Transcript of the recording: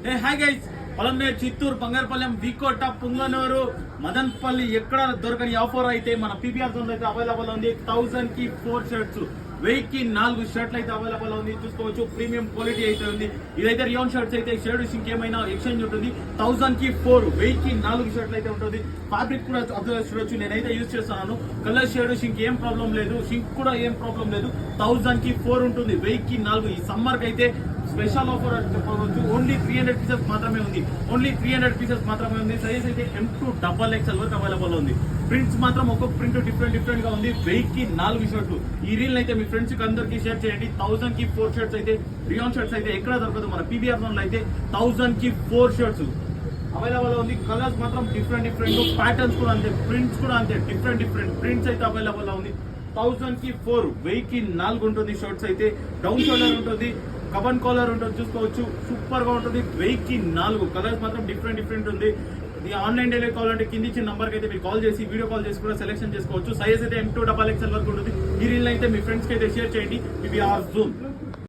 Hi guys, Polamneru, Chittoor, బంగారపల్లెం, V Kota, Punganur, Madanpalli ఎక్కడ దొరకని offer అయితే మన పీబీఆర్ జోన్ అయితే అవైలబుల్ ఉంది. 1000 కి 4 షర్ట్స్, 1000కి 4 షర్ట్లు అయితే అవైలబుల్ ఉంది. చూసుకోవచ్చు, ప్రీమియం క్వాలిటీ అయితే ఉంది. ఇదైతే రియాన్ షర్ట్స్ అయితే షేడ్ ఇంకేమైనా ఎక్స్చేంజ్ ఉంటుంది. 1000 కి 4, 1000కి 4 షర్ట్లు అయితే ఉంటుంది. ఫ్యాబ్రిక్ కూడా అబ్జర్వ్ చూడొచ్చు, నేనైతే యూజ్ చేస్తున్నాను. కలర్ షేడ్ షింక్ ఏం ప్రాబ్లం లేదు, షింక్ కూడా ఏం ప్రాబ్లం లేదు. 1000 కి 4 ఉంటుంది, 1000కి 4. ఈ సమ్మర్ కి అయితే స్పెషల్ ఆఫర్ అని చెప్పవచ్చు. ఓన్లీ 300 పీసెస్ మాత్రమే ఉంది. ఓన్లీ 300 పీసెస్ మాత్రమే ఉంది. సైజ్ అయితే M2 XXL వరకు అవైలబుల్ ఉంది. ప్రింట్స్ మాత్రం ఒక్కొక్క ప్రింట్ డిఫరెంట్ గా ఉంది. 1000కి 4 షర్ట్లు. ఈ రీల్ అయితే మీ ఫ్రెండ్స్ కి అందరికి షేర్ చేయండి. 1000 కి 4 షర్ట్స్ అయితే రియాన్ షర్ట్స్ అయితే ఎక్కడ దొరకదు. మన పీబీఆర్ జోన్ లో అయితే 1000 కి 4 షర్ట్స్ అవైలబుల్ ఉంది. కలర్స్ మాత్రం డిఫరెంట్ ప్యాటర్న్స్ కూడా అంతే, ప్రింట్స్ కూడా అంతే, డిఫరెంట్ ప్రింట్స్ అయితే అవైలబుల్ ఉంది. 1000 కి 4, 1000కి 4 ఉంటుంది. షర్ట్స్ అయితే డౌన్ షోల్డర్ ఉంటుంది, కబన్ కాలర్ ఉంటుంది. చూసుకోవచ్చు, సూపర్ గా ఉంటుంది. 1000కి 4 కలర్స్ మాత్రం డిఫరెంట్ ఉంది. ఆన్లైన్ డెలివరీ కావాలంటే కింది ఇచ్చిన నంబర్ కి అయితే మీరు కాల్ చేసి వీడియో కాల్ చేసి కూడా సెలెక్షన్ చేసుకోవచ్చు. సైజ్ అయితే M2 XXL వరకు ఉంటుంది. ఈ రీల్ అయితే మీ ఫ్రెండ్స్ కి అయితే షేర్ చేయండి. PBR zone.